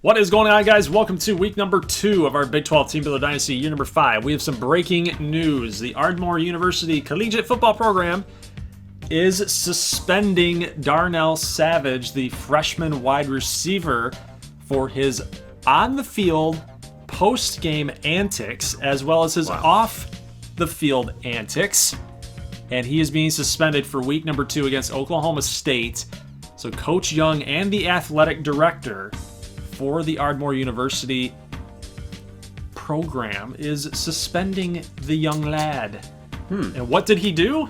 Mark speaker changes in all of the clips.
Speaker 1: What is going on, guys? Welcome to week number 2 of our Big 12 Team Builder Dynasty, year number 5. We have some breaking news. The Ardmore University Collegiate Football Program is suspending Darnell Savage, the freshman wide receiver, for his on-the-field post-game antics, as well as his off-the-field antics. And he is being suspended for week number 2 against Oklahoma State. So Coach Young and the athletic director for the Ardmore University program is suspending the young lad. And what did he do?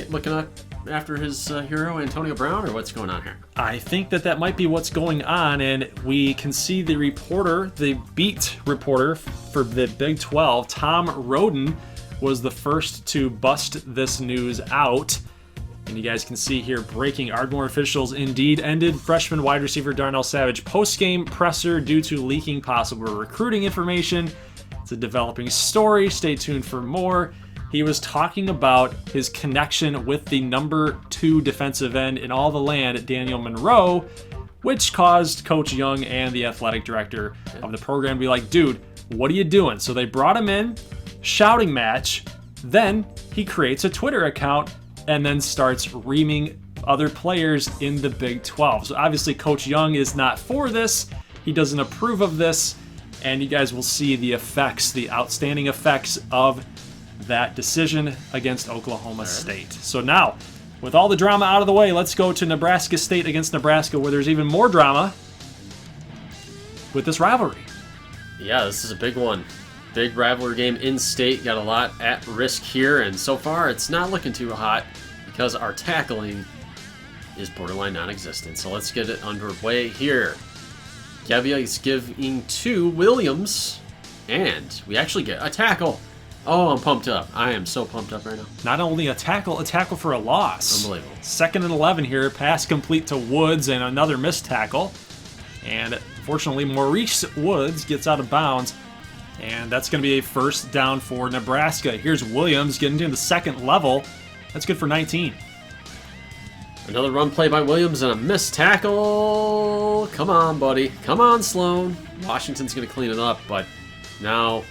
Speaker 2: Looking up after his hero, Antonio Brown, or what's going on here?
Speaker 1: I think that might be what's going on, and we can see the reporter, the beat reporter for the Big 12, Tom Roden, was the first to bust this news out. And you guys can see here, breaking: Ardmore officials indeed ended freshman wide receiver Darnell Savage post-game presser due to leaking possible recruiting information. It's a developing story. Stay tuned for more. He was talking about his connection with the number 2 defensive end in all the land, Daniel Monroe, which caused Coach Young and the athletic director of the program to be like, dude, what are you doing? So they brought him in, shouting match. Then he creates a Twitter account and then starts reaming other players in the Big 12. So obviously Coach Young is not for this. He doesn't approve of this. And you guys will see the effects, the outstanding effects of that decision against Oklahoma State. So now, with all the drama out of the way, let's go to Nebraska State against Nebraska, where there's even more drama with this rivalry.
Speaker 2: Yeah, this is a big one. Big rivalry game in state. Got a lot at risk here, and so far it's not looking too hot because our tackling is borderline non-existent. So let's get it underway here. Gebbia is giving to Williams, and we actually get a tackle. Oh, I'm pumped up. I am so pumped up right now.
Speaker 1: Not only a tackle for a loss.
Speaker 2: Unbelievable. 2nd and 11 here. Pass complete to Woods and another missed tackle. And unfortunately, Maurice Woods gets out of bounds. And that's going to be a first down for Nebraska. Here's Williams getting to the second level. That's good for 19. Another run play by Williams and a missed tackle. Come on, buddy. Come on, Sloan. Washington's going to clean it up, but now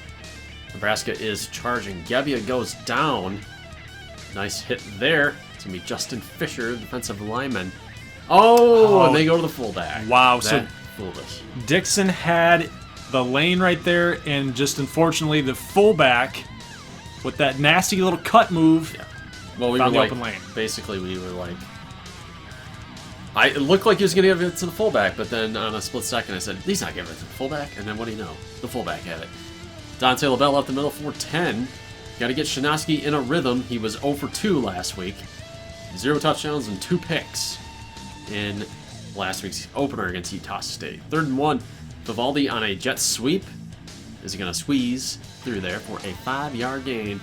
Speaker 2: Nebraska is charging. Gebbia goes down. Nice hit there. It's going to be Justin Fisher, defensive lineman. And they go to the fullback.
Speaker 1: Wow.
Speaker 2: That fooled us.
Speaker 1: Dixon had the lane right there, and just unfortunately the fullback with that nasty little cut move.
Speaker 2: Yeah. Well, we
Speaker 1: found
Speaker 2: were
Speaker 1: the open lane.
Speaker 2: Basically, we were like, it looked like he was going to give it to the fullback, but then on a split second I said, he's not giving it to the fullback, and then what do you know? The fullback had it. Dante LaBelle up the middle for 10. Got to get Shinoski in a rhythm. He was 0 for 2 last week. 0 touchdowns and 2 picks in last week's opener against Utah State. 3rd and 1. Vivaldi on a jet sweep. Is he going to squeeze through there for a 5-yard gain?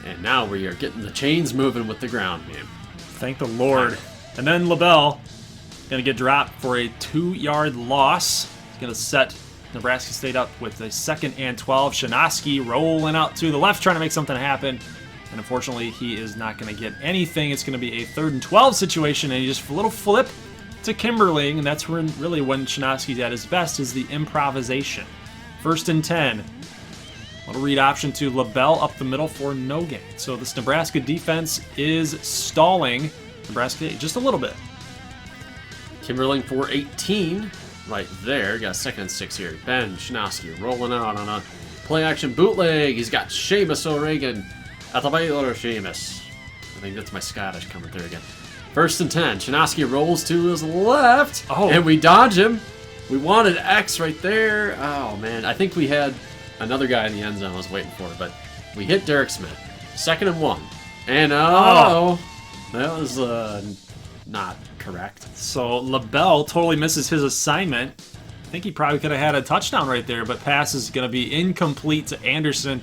Speaker 2: And now we are getting the chains moving with the ground game.
Speaker 1: Thank the Lord. And then LaBelle going to get dropped for a 2-yard loss. He's going to set Nebraska State up with a 2nd and 12. Shinoski rolling out to the left, trying to make something happen. And unfortunately, he is not going to get anything. It's going to be a 3rd and 12 situation, and he just a little flip to Kimberling, and that's when Shinoski's at his best, is the improvisation. 1st and 10. Little read option to LaBelle up the middle for no gain. So this Nebraska defense is stalling Nebraska just a little bit.
Speaker 2: Kimberling for 18. Right there. Got 2nd and 6 here. Ben Shinoski rolling out on a play-action bootleg. He's got Seamus O'Regan at the Baylor Seamus. I think that's my Scottish coming through again. 1st and 10. Shinoski rolls to his left. And we dodge him. We wanted X right there. Oh, man. I think we had another guy in the end zone I was waiting for, but we hit Derek Smith. 2nd and 1. And that was not correct.
Speaker 1: So LaBelle totally misses his assignment. I think he probably could have had a touchdown right there, but pass is going to be incomplete to Anderson.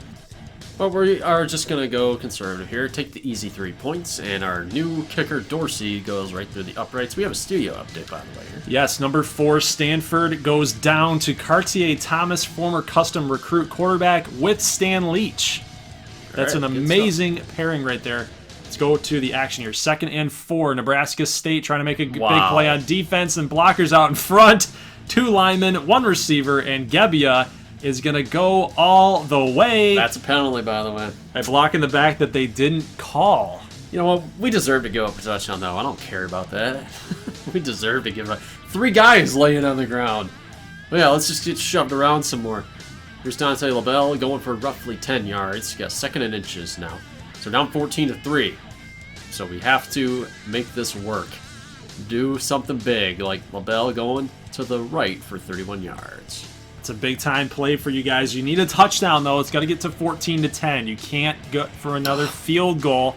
Speaker 2: But we are just going to go conservative here, take the easy 3 points, and our new kicker, Dorsey, goes right through the uprights. We have a studio update, by the way, here.
Speaker 1: Yes, number 4, Stanford, goes down to Cartier Thomas, former custom recruit quarterback, with Stan Leach. That's an amazing pairing right there. Let's go to the action here. 2nd and 4, Nebraska State trying to make a big play on defense, and blockers out in front. 2 linemen, 1 receiver, and Gebbia is going to go all the way.
Speaker 2: That's a penalty, by the way.
Speaker 1: By blocking the back that they didn't call.
Speaker 2: You know what? We deserve to give up a touchdown, though. I don't care about that. We deserve to give up. 3 guys laying on the ground. But yeah, let's just get shoved around some more. Here's Dante LaBelle going for roughly 10 yards. You got 2nd and inches now. So down 14-3. So we have to make this work. Do something big, like LaBelle going to the right for 31 yards.
Speaker 1: It's a big time play for you guys. You need a touchdown, though. It's got to get to 14-10. You can't go for another field goal.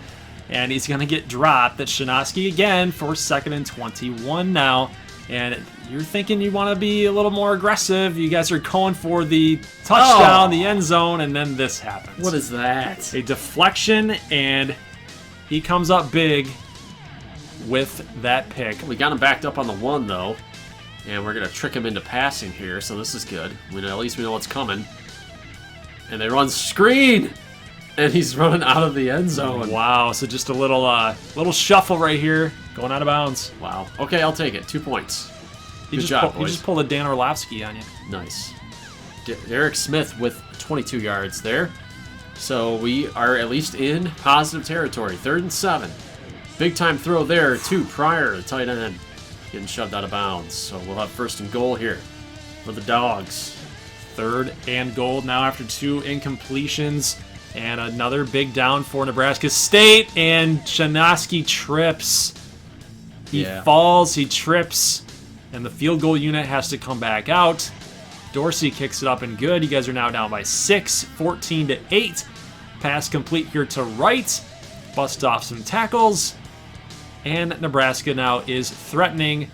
Speaker 1: And he's going to get dropped at Shinoski again for 2nd and 21 now. And you're thinking you want to be a little more aggressive. You guys are going for the touchdown, the end zone, and then this happens.
Speaker 2: What is that?
Speaker 1: A deflection, and he comes up big with that pick.
Speaker 2: We got him backed up on the 1, though. And we're going to trick him into passing here, so this is good. At least we know what's coming. And they run screen! And he's running out of the end zone.
Speaker 1: Wow, so just a little shuffle right here, going out of bounds.
Speaker 2: Wow. Okay, I'll take it. 2 points.
Speaker 1: Good job, boys. You just pulled a Dan Orlovsky on you.
Speaker 2: Nice. Derek Smith with 22 yards there. So we are at least in positive territory. 3rd and 7. Big time throw there to Prairie, the tight end, getting shoved out of bounds. So we'll have 1st and goal here for the Dogs.
Speaker 1: 3rd and goal now after 2 incompletions. And another big down for Nebraska State, and Shinoski trips. He falls, he trips, and the field goal unit has to come back out. Dorsey kicks it up and good. You guys are now down by 6, 14-8. Pass complete here to right. Bust off some tackles. And Nebraska now is threatening.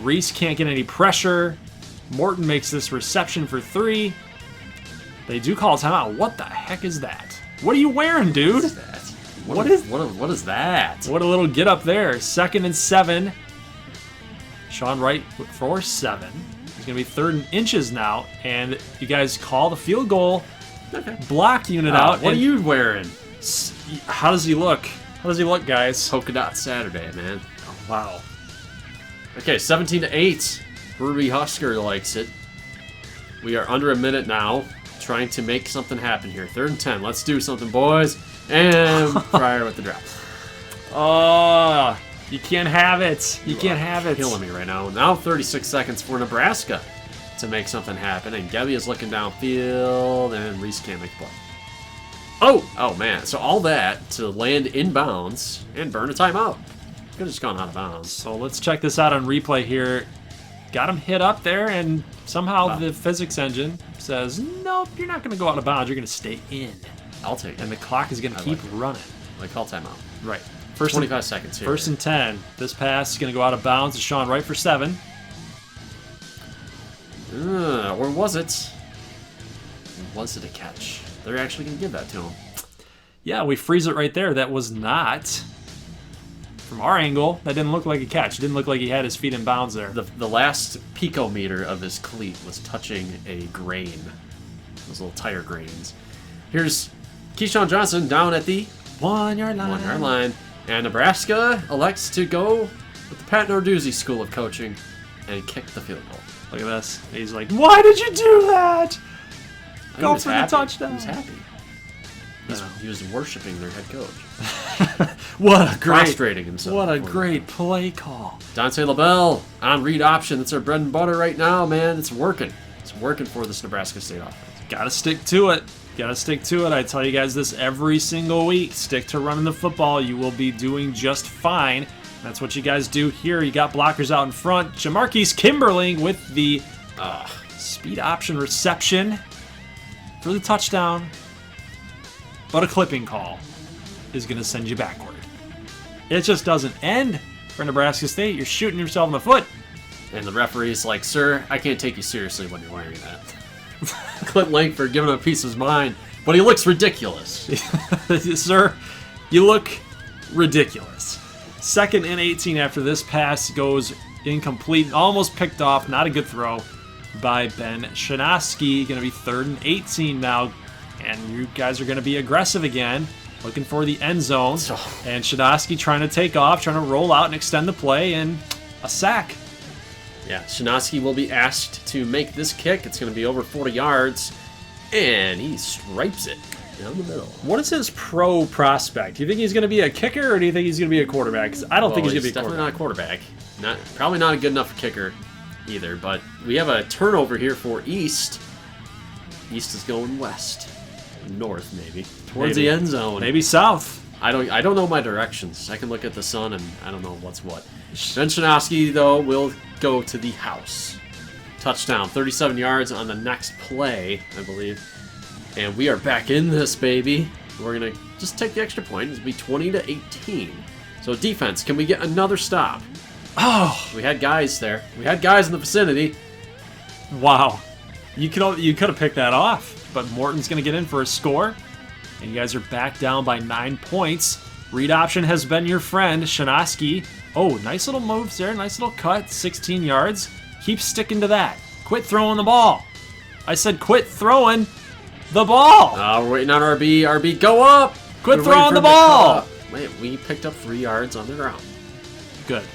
Speaker 1: Reese can't get any pressure. Morton makes this reception for 3. They do call a timeout. What the heck is that? What are you wearing, dude?
Speaker 2: What is that? What is that?
Speaker 1: What a little get up there. 2nd and 7. Sean Wright for 7. He's going to be 3rd and inches now. And you guys call the field goal.
Speaker 2: Okay.
Speaker 1: Block unit out.
Speaker 2: What are you wearing?
Speaker 1: How does he look? How does he look, guys?
Speaker 2: Polka Dot Saturday, man.
Speaker 1: Oh, wow.
Speaker 2: Okay, 17-8. Ruby Husker likes it. We are under a minute now. Trying to make something happen here. 3rd and 10. Let's do something, boys. And Prairie with the drop.
Speaker 1: Oh, you can't have it. You can't have it.
Speaker 2: Killing me right now. Now 36 seconds for Nebraska to make something happen. And Gebbia is looking downfield, and Reese can't make the play. Oh, man. So all that to land inbounds and burn a timeout. Could have just gone out of bounds.
Speaker 1: So let's check this out on replay here. Got him hit up there, and somehow the physics engine says, nope, you're not going to go out of bounds. You're going to stay in.
Speaker 2: I'll take it.
Speaker 1: And the clock is going to keep running.
Speaker 2: Like call timeout.
Speaker 1: Right.
Speaker 2: 25 seconds here.
Speaker 1: 1st and 10. This pass is going to go out of bounds to Sean Wright for 7.
Speaker 2: Or was it? Was it a catch? They're actually going to give that to him.
Speaker 1: Yeah, we freeze it right there. That was not. From our angle, that didn't look like a catch. It didn't look like he had his feet in bounds there.
Speaker 2: The last picometer of his cleat was touching a grain. Those little tire grains. Here's Keyshawn Johnson down at the
Speaker 1: 1 yard line.
Speaker 2: 1 yard line. And Nebraska elects to go with the Pat Narduzzi School of Coaching and kick the field goal.
Speaker 1: Look at this. He's like, why did you do that? Go for the touchdown.
Speaker 2: He was happy. He was worshiping their head coach.
Speaker 1: What a great,
Speaker 2: prostrating himself.
Speaker 1: What a great play call.
Speaker 2: Dante LaBelle on read option. That's our bread and butter right now, man. It's working. It's working for this Nebraska State offense.
Speaker 1: Gotta stick to it. Gotta stick to it. I tell you guys this every single week. Stick to running the football. You will be doing just fine. That's what you guys do here. You got blockers out in front. Jamarquise Kimberling with the speed option reception for the touchdown. But a clipping call is going to send you backward. It just doesn't end for Nebraska State. You're shooting yourself in the foot.
Speaker 2: And the referee's like, sir, I can't take you seriously when you're wearing that. Clint Langford giving him a piece of his mind, but he looks ridiculous.
Speaker 1: Sir, you look ridiculous. 2nd and 18 after this pass goes incomplete. Almost picked off. Not a good throw by Ben Shinoski. Going to be 3rd and 18 now. And you guys are going to be aggressive again, looking for the end zone. And Shinoski trying to take off, trying to roll out and extend the play, and a sack.
Speaker 3: Yeah, Shinoski will be asked to make this kick. It's going to be over 40 yards, and he stripes it down the middle.
Speaker 1: What is his pro prospect? Do you think he's going to be a kicker, or do you think he's going to be a quarterback? 'Cause I don't think he's going to be a
Speaker 3: definitely not a quarterback. Probably not a good enough kicker either, but we have a turnover here for East. East is going west. North, maybe. Towards the end zone.
Speaker 1: Maybe south.
Speaker 3: I don't know my directions. I can look at the sun and I don't know what's what. Then Shinoski, though, will go to the house. Touchdown. 37 yards on the next play, I believe. And we are back in this, baby. We're going to just take the extra point. It'll be 20-18. So defense, can we get another stop?
Speaker 1: Oh,
Speaker 3: We had guys there. We had guys in the vicinity.
Speaker 1: wow. You could have picked that off, but Morton's going to get in for a score. And you guys are back down by 9 points. Read option has been your friend, Shinoski. Oh, nice little moves there. Nice little cut. 16 yards. Keep sticking to that. Quit throwing the ball. I said quit throwing the ball.
Speaker 3: We're waiting on RB. RB, go up!
Speaker 1: Quit
Speaker 3: We're
Speaker 1: throwing
Speaker 3: waiting
Speaker 1: the
Speaker 3: for him to
Speaker 1: ball.
Speaker 3: come up. Wait, we picked up 3 yards on the ground.
Speaker 1: Good.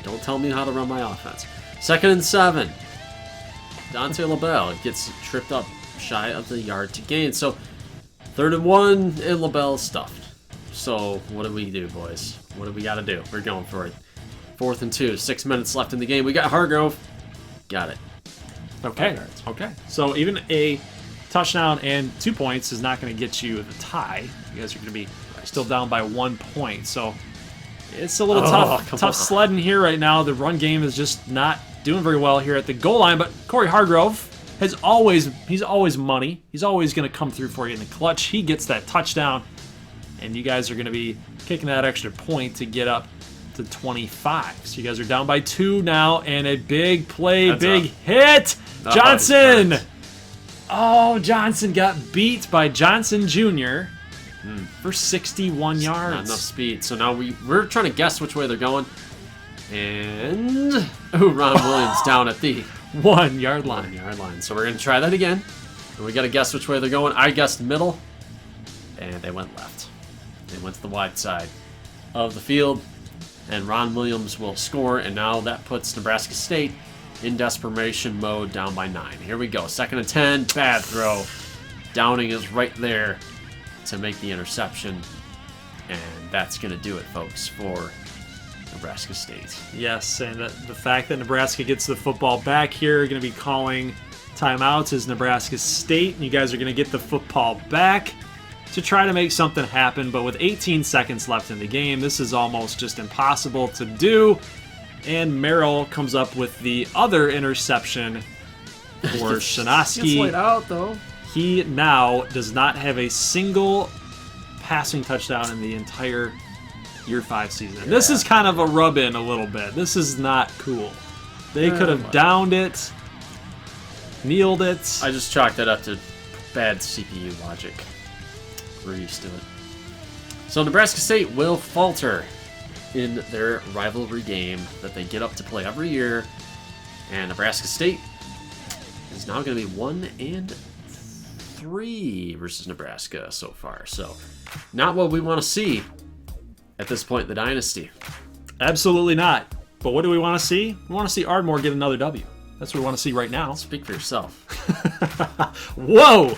Speaker 3: Don't tell me how to run my offense. 2nd and 7. Dante LaBelle gets tripped up shy of the yard to gain. So 3rd and 1, and LaBelle stuffed. So what do we do, boys? What do we got to do? We're going for it. 4th and 2. 6 minutes left in the game. We got Hargrove. Got it.
Speaker 1: Okay. Okay. So even a touchdown and 2 points is not going to get you the tie. You guys are going to be still down by 1 point. So it's a little tough sledding here right now. The run game is just not doing very well here at the goal line. But Corey Hargrove he's always money. He's always going to come through for you in the clutch. He gets that touchdown, and you guys are going to be kicking that extra point to get up to 25. So you guys are down by 2 now, and a big play, hit. Johnson. Oh, Johnson got beat by Johnson Jr. For 61 yards.
Speaker 3: Not enough speed. So now we're trying to guess which way they're going. And Ron Williams down at the
Speaker 1: 1 yard line.
Speaker 3: 1 yard line. So we're going to try that again. And we got to guess which way they're going. I guessed middle, and they went left. They went to the wide side of the field, and Ron Williams will score, and now that puts Nebraska State in desperation mode, down by 9. Here we go. 2nd and 10. Bad throw. Downing is right there to make the interception, and that's going to do it, folks, for Nebraska State.
Speaker 1: Yes, and the fact that Nebraska gets the football back here, going to be calling timeouts is Nebraska State, and you guys are going to get the football back to try to make something happen, but with 18 seconds left in the game, this is almost just impossible to do, and Merrill comes up with the other interception for Shinoski.
Speaker 3: Gets laid out, though.
Speaker 1: He now does not have a single passing touchdown in the entire Year 5 season. Yeah. This is kind of a rub-in a little bit. This is not cool. They could have downed it, kneeled it.
Speaker 3: I just chalked that up to bad CPU logic. We're used to it. So Nebraska State will falter in their rivalry game that they get up to play every year. And Nebraska State is now going to be 1-3 versus Nebraska so far. So not what we want to see at this point in the Dynasty.
Speaker 1: Absolutely not. But what do we want to see? We want to see Ardmore get another W. That's what we want to see right now.
Speaker 3: Speak for yourself.
Speaker 1: Whoa!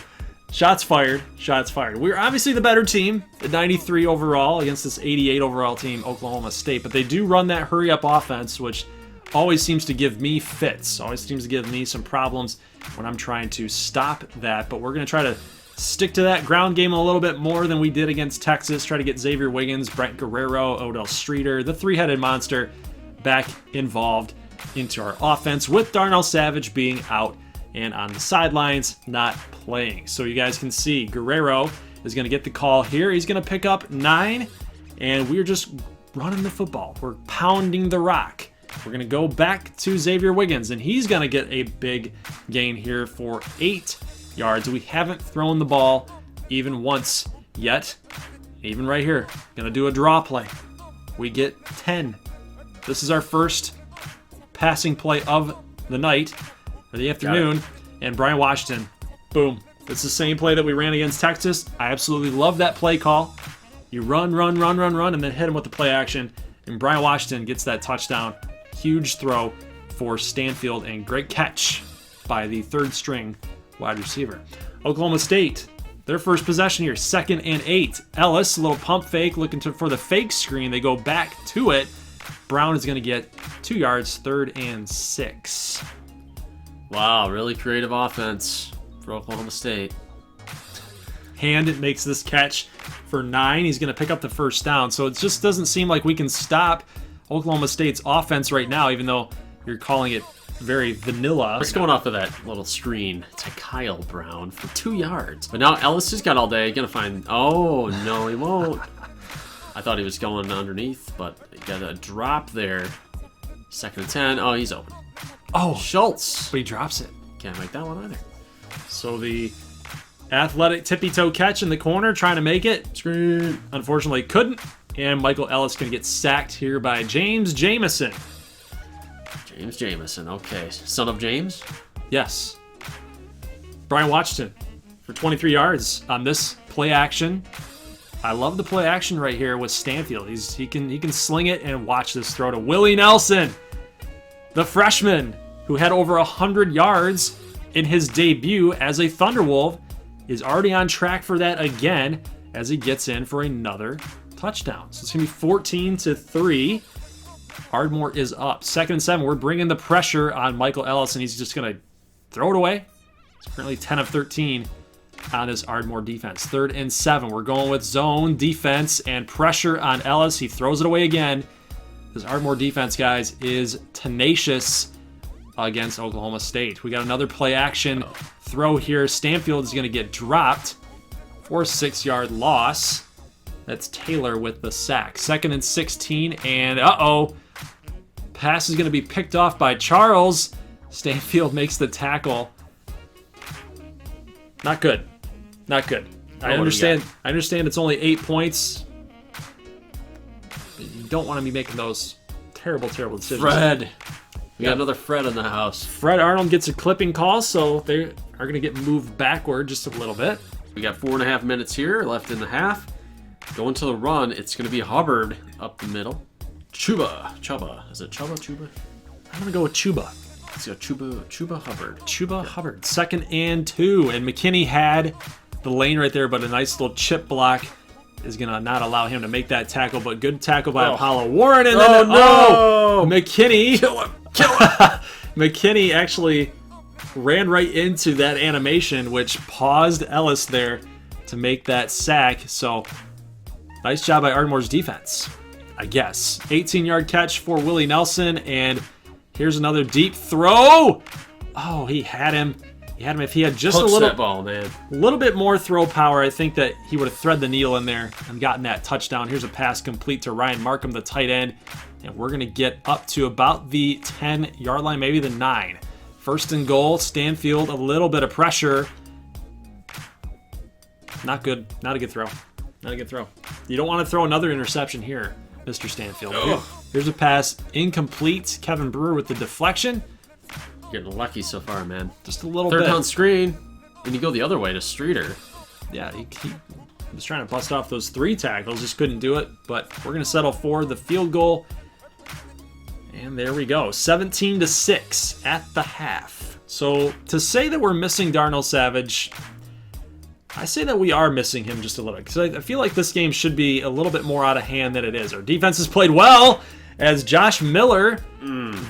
Speaker 1: Shots fired. Shots fired. We're obviously the better team at 93 overall against this 88 overall team, Oklahoma State. But they do run that hurry-up offense, which always seems to give me fits. Always seems to give me some problems when I'm trying to stop that. But we're going to try to stick to that ground game a little bit more than we did against Texas. Try to get Xavier Wiggins, Brent Guerrero, Odell Streeter, the three-headed monster, back involved into our offense, with Darnell Savage being out and on the sidelines, not playing. So you guys can see Guerrero is going to get the call here. He's going to pick up 9, and we're just running the football. We're pounding the rock. We're going to go back to Xavier Wiggins, and he's going to get a big gain here for 8 yards. We haven't thrown the ball even once yet. Even right here, going to do a draw play. We get 10. This is our first passing play of the night, or the afternoon, and Brian Washington, boom. It's the same play that we ran against Texas. I absolutely love that play call. You run, and then hit him with the play action, and Brian Washington gets that touchdown. Huge throw, for Stanfield, and great catch by the third string wide receiver. Oklahoma State, their first possession here, 2nd and 8. Ellis, a little pump fake, looking for the fake screen. They go back to it. Brown is going to get 2 yards, 3rd and 6.
Speaker 3: Wow, really creative offense for Oklahoma State.
Speaker 1: Hand makes this catch for 9. He's going to pick up the first down. So it just doesn't seem like we can stop Oklahoma State's offense right now, even though you're calling it very vanilla.
Speaker 3: Let's going off of that little screen to Kyle Brown for 2 yards. But now Ellis has got all day. Going to find... Oh, no, he won't. I thought he was going underneath, but he got a drop there. 2nd and 10. Oh, he's open.
Speaker 1: Oh,
Speaker 3: Schultz.
Speaker 1: but he drops it.
Speaker 3: Can't make that one either.
Speaker 1: So the athletic tippy-toe catch in the corner, trying to make it.
Speaker 3: Screen.
Speaker 1: Unfortunately, couldn't. And Michael Ellis going to get sacked here by James Jamison.
Speaker 3: James Jamison, okay. Son of James?
Speaker 1: Yes. Brian Washington for 23 yards on this play action. I love the play action right here with Stanfield. He can sling it, and watch this throw to Willie Nelson, the freshman who had over 100 yards in his debut as a Thunderwolf, is already on track for that again as he gets in for another touchdown. So it's going to be 14-3. Ardmore is up. 2nd and 7. We're bringing the pressure on Michael Ellis, and he's just going to throw it away. It's currently 10 of 13 on this Ardmore defense. 3rd and 7. We're going with zone defense and pressure on Ellis. He throws it away again. This Ardmore defense, guys, is tenacious against Oklahoma State. We got another play action throw here. Stanfield is going to get dropped for a 6-yard loss. That's Taylor with the sack. 2nd and 16, and pass is going to be picked off by Charles. Stanfield makes the tackle. Not good. Not good. I understand it's only 8 points. But you don't want to be making those terrible decisions.
Speaker 3: Fred. We got another Fred in the house.
Speaker 1: Fred Arnold gets a clipping call, so they are going to get moved backward just a little bit.
Speaker 3: We got 4.5 minutes here left in the half. Going to the run, it's going to be Hubbard up the middle. Chuba. Is it Chuba?
Speaker 1: I'm going to go with Chuba.
Speaker 3: Let's go Chuba Hubbard.
Speaker 1: Chuba Hubbard. 2nd and 2. And McKinney had the lane right there, but a nice little chip block is going to not allow him to make that tackle. But good tackle by Apollo Warren. And then, McKinney.
Speaker 3: Kill him.
Speaker 1: McKinney actually ran right into that animation, which paused Ellis there to make that sack. So nice job by Ardmore's defense, I guess. 18-yard catch for Willie Nelson, and here's another deep throw. Oh, he had him. If he had just
Speaker 3: that ball, man.
Speaker 1: little bit more throw power, I think that he would have threaded the needle in there and gotten that touchdown. Here's a pass complete to Ryan Markham, the tight end, and we're going to get up to about the 10-yard line, maybe the 9. 1st and goal, Stanfield, a little bit of pressure. Not good. Not a good throw. You don't want to throw another interception here, Mr. Stanfield. Here's a pass incomplete. Kevin Brewer with the deflection.
Speaker 3: Getting lucky so far, man.
Speaker 1: Just a little bit.
Speaker 3: 3rd down screen. And you go the other way to Streeter.
Speaker 1: Yeah, he was trying to bust off those 3 tackles. Just couldn't do it. But we're going to settle for the field goal. And there we go. 17-6 at the half. So to say that we're missing Darnell Savage, I say that we are missing him just a little bit, because I feel like this game should be a little bit more out of hand than it is. Our defense has played well, as Josh Miller,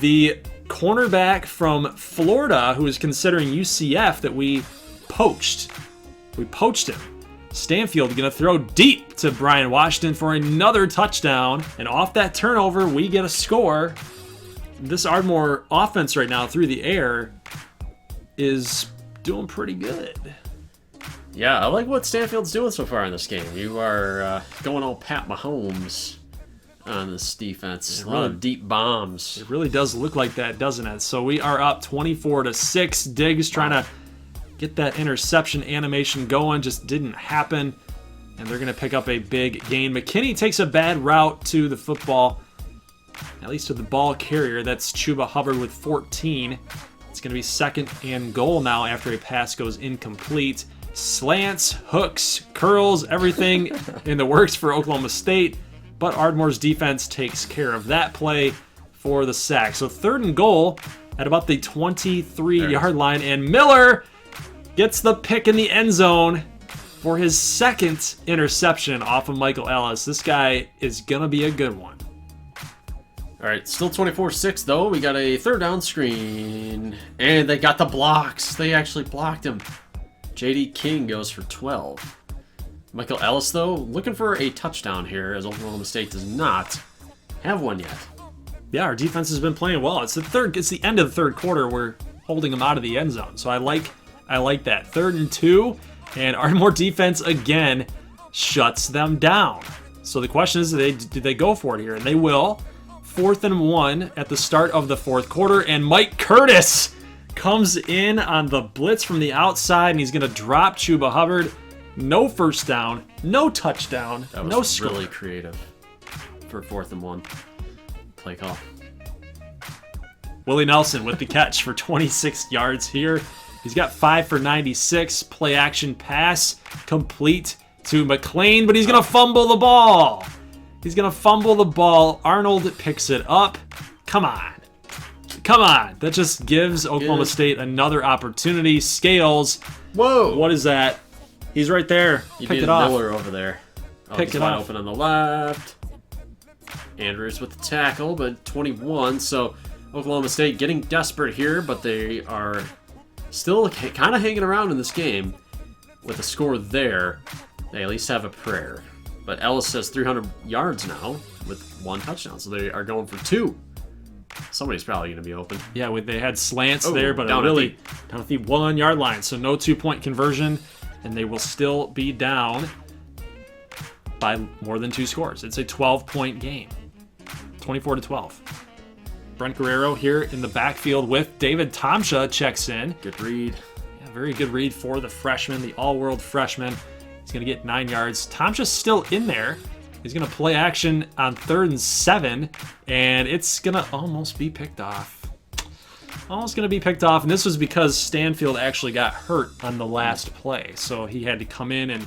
Speaker 1: the cornerback from Florida, who is considering UCF, that we poached. We poached him. Stanfield going to throw deep to Brian Washington for another touchdown, and off that turnover, we get a score. This Ardmore offense right now through the air is doing pretty good.
Speaker 3: Yeah, I like what Stanfield's doing so far in this game. You are going all Pat Mahomes on this defense. A lot of deep bombs.
Speaker 1: It really does look like that, doesn't it? So we are up 24-6. Diggs trying to get that interception animation going. Just didn't happen. And they're going to pick up a big gain. McKinney takes a bad route to the football, at least to the ball carrier. That's Chuba Hubbard with 14. It's going to be 2nd and goal now after a pass goes incomplete. Slants, hooks, curls, everything in the works for Oklahoma State. But Ardmore's defense takes care of that play for the sack. So 3rd and goal at about the 23-yard line, and Miller gets the pick in the end zone for his 2nd interception off of Michael Ellis. This guy is going to be a good one.
Speaker 3: All right, still 24-6 though. We got a 3rd down screen, and they got the blocks. They actually blocked him. J.D. King goes for 12. Michael Ellis, though, looking for a touchdown here, as Oklahoma State does not have one yet.
Speaker 1: Yeah, our defense has been playing well. It's the end of the 3rd quarter. We're holding them out of the end zone, so I like that. 3rd and 2, and Ardmore defense again shuts them down. So the question is, do they go for it here? And they will. 4th and 1 at the start of the 4th quarter, and Mike Curtis comes in on the blitz from the outside, and he's going to drop Chuba Hubbard. No first down, no touchdown,
Speaker 3: that was
Speaker 1: no score.
Speaker 3: Really creative for 4th and 1 play call.
Speaker 1: Willie Nelson with the catch for 26 yards here. He's got 5 for 96. Play action pass complete to McLean, but he's going to fumble the ball. He's going to fumble the ball. Arnold picks it up. Come on. That just gives Oklahoma State another opportunity. Scales.
Speaker 3: Whoa.
Speaker 1: What is that? He's right there.
Speaker 3: You
Speaker 1: Pick
Speaker 3: need
Speaker 1: it off.
Speaker 3: Miller over there.
Speaker 1: Pick it
Speaker 3: wide
Speaker 1: off.
Speaker 3: Open on the left. Andrews with the tackle, but 21. So Oklahoma State getting desperate here, but they are still kind of hanging around in this game with a score there. They at least have a prayer. But Ellis has 300 yards now with 1 touchdown, so they are going for 2. Somebody's probably going to be open.
Speaker 1: Yeah, they had slants there, but
Speaker 3: down
Speaker 1: really down at the 1-yard line. So no 2-point conversion, and they will still be down by more than 2 scores. It's a 12-point game, 24-12. Brent Guerrero here in the backfield with David Tomsha checks in.
Speaker 3: Good read.
Speaker 1: Yeah, very good read for the freshman, the all-world freshman. He's going to get 9 yards. Tomsha's still in there. He's going to play action on 3rd and 7, and it's going to almost be picked off. Almost going to be picked off, and this was because Stanfield actually got hurt on the last play, so he had to come in and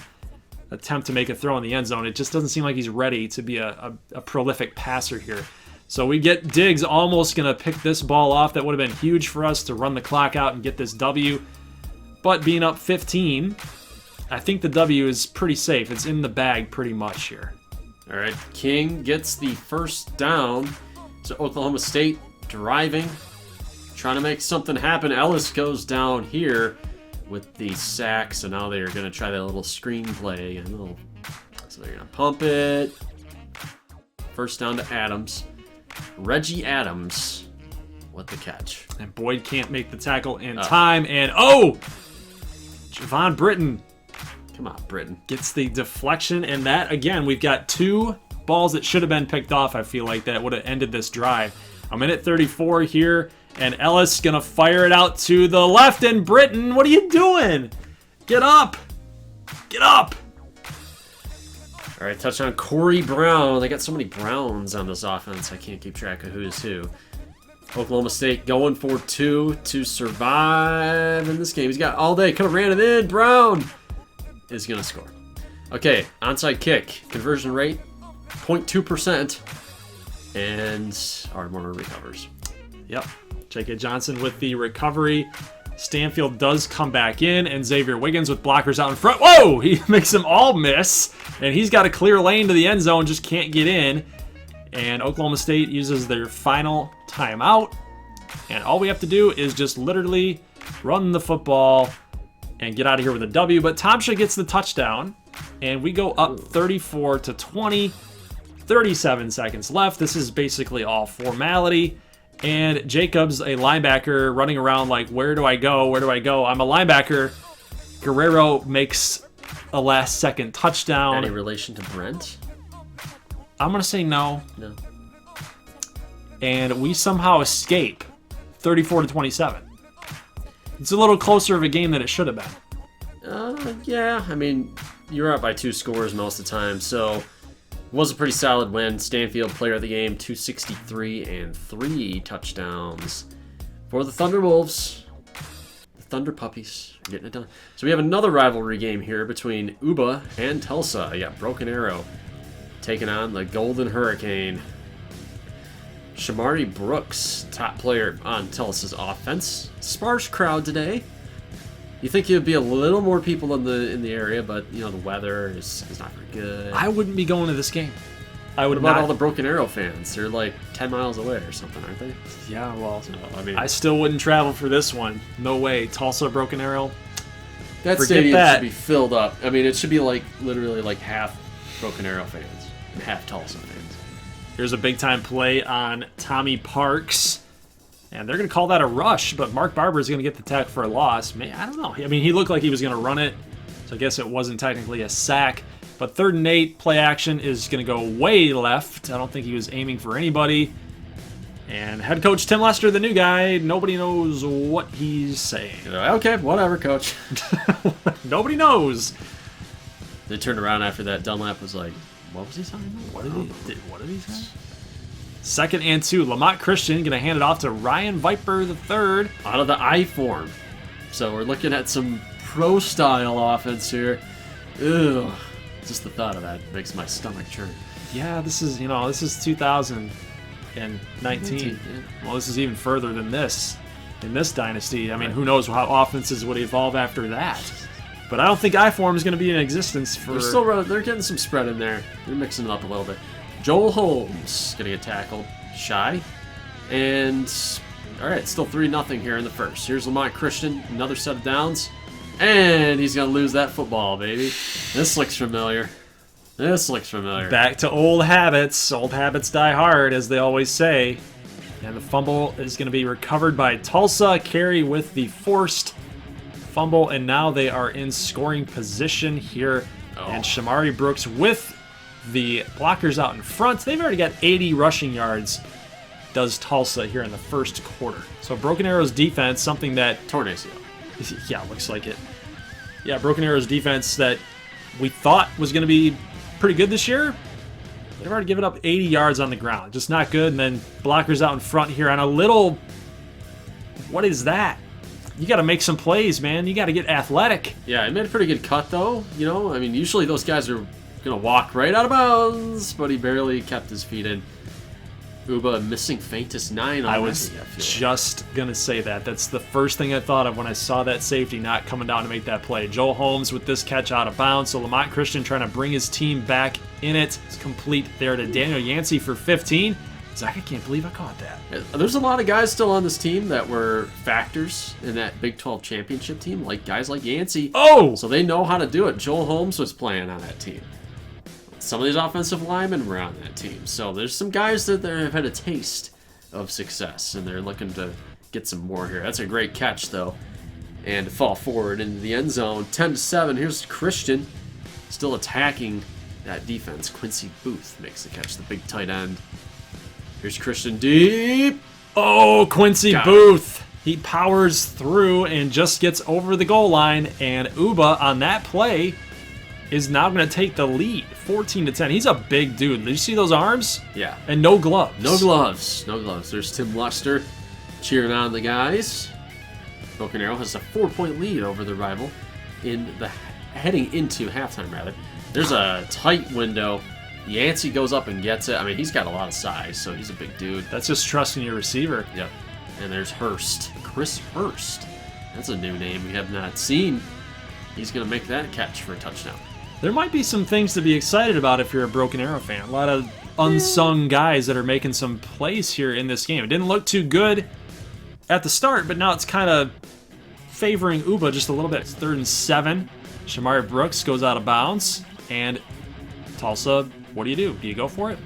Speaker 1: attempt to make a throw in the end zone. It just doesn't seem like he's ready to be a prolific passer here. So we get Diggs almost going to pick this ball off. That would have been huge for us to run the clock out and get this W, but being up 15, I think the W is pretty safe. It's in the bag pretty much here.
Speaker 3: All right, King gets the first down. So Oklahoma State driving, trying to make something happen. Ellis goes down here with the sack, so now they are going to try that little screen play. So they're going to pump it. First down to Adams. Reggie Adams with the catch.
Speaker 1: And Boyd can't make the tackle in time, and Javon Britton.
Speaker 3: Come on, Britton.
Speaker 1: Gets the deflection, and that, again, we've got 2 balls that should have been picked off, I feel like, that would have ended this drive. A minute 34 here, and Ellis going to fire it out to the left, and Britton, what are you doing? Get up! Get up!
Speaker 3: All right, touchdown Corey Brown. They got so many Browns on this offense, I can't keep track of who's who. Oklahoma State going for 2 to survive in this game. He's got all day. Could have ran it in. Brown is going to score. Okay, onside kick. Conversion rate, 0.2%. And Ardmore recovers.
Speaker 1: Yep. J.K. Johnson with the recovery. Stanfield does come back in, and Xavier Wiggins with blockers out in front. Whoa! He makes them all miss, and he's got a clear lane to the end zone, just can't get in. And Oklahoma State uses their final timeout, and all we have to do is just literally run the football and get out of here with a W. But Tomsha gets the touchdown, and we go up 34-20. 37 seconds left. This is basically all formality. And Jacobs, a linebacker, running around like, where do I go? Where do I go? I'm a linebacker. Guerrero makes a last-second touchdown.
Speaker 3: Any relation to Brent?
Speaker 1: I'm going to say no.
Speaker 3: No.
Speaker 1: And we somehow escape 34-27. It's a little closer of a game than it should have been.
Speaker 3: Yeah. I mean, you're up by 2 scores most of the time, so it was a pretty solid win. Stanfield player of the game, 263 and 3 touchdowns for the Thunder Wolves. The Thunder Puppies are getting it done. So we have another rivalry game here between Uba and Tulsa. Yeah, Broken Arrow taking on the Golden Hurricane. Shamari Brooks, top player on Tulsa's offense. Sparse crowd today. You think there'd be a little more people in the area, but you know the weather is not very good.
Speaker 1: I wouldn't be going to this game. I would
Speaker 3: What about
Speaker 1: not.
Speaker 3: all the Broken Arrow fans? They're like 10 miles away or something, aren't they?
Speaker 1: Yeah, well,
Speaker 3: So, I mean,
Speaker 1: I still wouldn't travel for this one. No way. Tulsa, Broken Arrow.
Speaker 3: that
Speaker 1: forget
Speaker 3: stadium
Speaker 1: that.
Speaker 3: should be filled up. I mean, it should be like literally like half Broken Arrow fans and half Tulsa fans.
Speaker 1: Here's a big-time play on Tommy Parks. And they're going to call that a rush, but Mark Barber is going to get the tackle for a loss. I don't know. I mean, he looked like he was going to run it, so I guess it wasn't technically a sack. But 3rd and 8, play action is going to go way left. I don't think he was aiming for anybody. And head coach Tim Lester, the new guy, nobody knows what he's saying.
Speaker 3: You know, okay, whatever, coach.
Speaker 1: Nobody knows.
Speaker 3: They turned around after that. Dunlap was like, "What was he talking about?
Speaker 1: What did he say? 2nd and 2. Lamont Christian going to hand it off to Ryan Viper III.
Speaker 3: Out of the I form." So we're looking at some pro-style offense here. Ew. Just the thought of that makes my stomach churn.
Speaker 1: Yeah, this is 2019.
Speaker 3: Yeah.
Speaker 1: Well, this is even further than this in this dynasty. I mean, who knows how offenses would evolve after that. But I don't think I-form is going to be in existence for...
Speaker 3: They're getting some spread in there. They're mixing it up a little bit. Joel Holmes going to get tackled. Shy. And, all right, still 3-0 here in the first. Here's Lamont Christian, another set of downs. And he's going to lose that football, baby. This looks familiar.
Speaker 1: Back to old habits. Old habits die hard, as they always say. And the fumble is going to be recovered by Tulsa. Carey with the forced fumble, and now they are in scoring position here. And Shamari Brooks with the blockers out in front. They've already got 80 rushing yards, does Tulsa here in the first quarter. So Broken Arrow's defense, something that...
Speaker 3: Torn ACL.
Speaker 1: Yeah, looks like it. Yeah, Broken Arrow's defense that we thought was going to be pretty good this year, they've already given up 80 yards on the ground. Just not good. And then blockers out in front here on a little... What is that? You got to make some plays, man. You got to get athletic.
Speaker 3: Yeah, he made a pretty good cut, though. You know, I mean, usually those guys are going to walk right out of bounds, but he barely kept his feet in. Uba missing faintest 9 already.
Speaker 1: I was just going to say that. That's the first thing I thought of when I saw that safety not coming down to make that play. Joel Holmes with this catch out of bounds. So Lamont Christian trying to bring his team back in it. It's complete there to Daniel Yancey for 15. Zach, I can't believe I caught that.
Speaker 3: There's a lot of guys still on this team that were factors in that Big 12 championship team, like guys like Yancey.
Speaker 1: Oh!
Speaker 3: So they know how to do it. Joel Holmes was playing on that team. Some of these offensive linemen were on that team. So there's some guys that have had a taste of success, and they're looking to get some more here. That's a great catch, though. And to fall forward into the end zone. 10-7. Here's Christian still attacking that defense. Quincy Booth makes the catch, the big tight end. Here's Christian deep.
Speaker 1: Oh, Quincy Booth. He powers through and just gets over the goal line. And Uba on that play is now going to take the lead, 14-10. He's a big dude. Did you see those arms?
Speaker 3: Yeah.
Speaker 1: And no gloves.
Speaker 3: No gloves. No gloves. There's Tim Lester cheering on the guys. Broken Arrow has a 4-point lead over the rival heading into halftime, rather. There's a tight window. Yancey goes up and gets it. I mean, he's got a lot of size, so he's a big dude.
Speaker 1: That's just trusting your receiver.
Speaker 3: Yep. And there's Hurst. Chris Hurst. That's a new name we have not seen. He's going to make that catch for a touchdown.
Speaker 1: There might be some things to be excited about if you're a Broken Arrow fan. A lot of unsung guys that are making some plays here in this game. It didn't look too good at the start, but now it's kind of favoring Uba just a little bit. It's 3rd and 7. Shamari Brooks goes out of bounds. And Tulsa, what do? Do you go for it?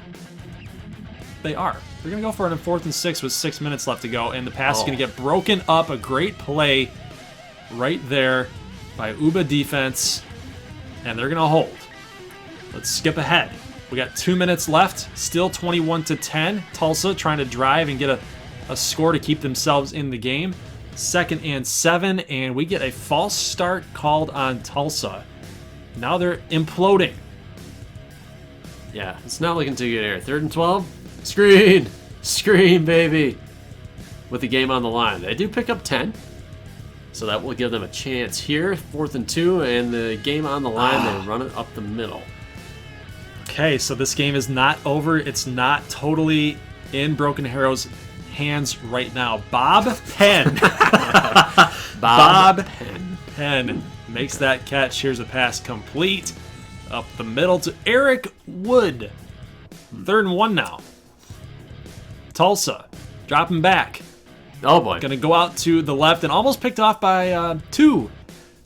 Speaker 1: They are. They're going to go for it on 4th and 6 with 6 minutes left to go. And the pass is going to get broken up. A great play right there by Uba defense. And they're going to hold. Let's skip ahead. We got 2 minutes left. Still 21-10. Tulsa trying to drive and get a score to keep themselves in the game. 2nd and 7. And we get a false start called on Tulsa. Now they're imploding.
Speaker 3: Yeah, it's not looking too good here. 3rd and 12. Screen. Screen, baby. With the game on the line. They do pick up 10. So that will give them a chance here. 4th and 2, and the game on the line, they run it up the middle.
Speaker 1: Okay, so this game is not over. It's not totally in Broken Arrow's hands right now. Bob Penn.
Speaker 3: Bob
Speaker 1: Penn makes that catch. Here's a pass complete up the middle to Eric Wood. 3rd and 1 now. Tulsa dropping back.
Speaker 3: Oh boy.
Speaker 1: Going to go out to the left and almost picked off by 2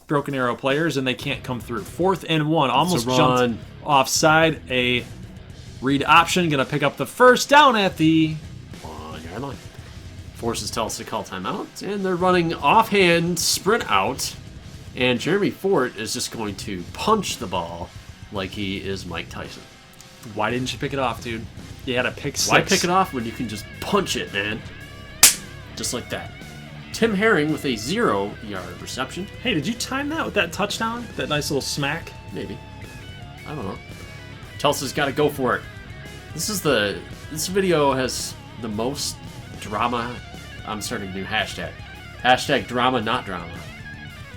Speaker 1: Broken Arrow players, and they can't come through. 4th and 1. Almost jumped offside. A read option. Going to pick up the first down at the
Speaker 3: 1-yard line. Forces Tulsa to call timeout, and they're running offhand sprint out, and Jeremy Fort is just going to punch the ball like he is Mike Tyson.
Speaker 1: Why didn't you pick it off, dude? You had a pick 6.
Speaker 3: Why pick it off when you can just punch it, man? Just like that. Tim Herring with a 0-yard reception.
Speaker 1: Hey, did you time that with that touchdown? That nice little smack?
Speaker 3: Maybe. I don't know. Tulsa's got to go for it. This video has the most drama. I'm starting a new hashtag. Hashtag drama, not drama.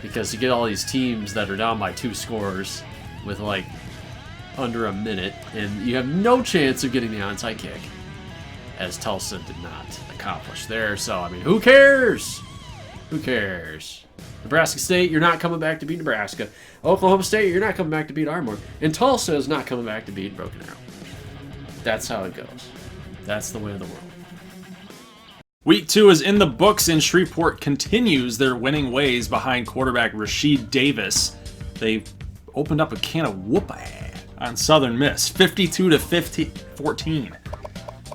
Speaker 3: Because you get all these teams that are down by 2 scores with like under a minute, and you have no chance of getting the onside kick, as Tulsa did not accomplish there. So, I mean, who cares? Who cares? Nebraska State, you're not coming back to beat Nebraska. Oklahoma State, you're not coming back to beat Ardmore. And Tulsa is not coming back to beat Broken Arrow. That's how it goes. That's the way of the world.
Speaker 1: Week 2 is in the books, and Shreveport continues their winning ways behind quarterback Rasheed Davis. They opened up a can of whoop-ass on Southern Miss, 52-14.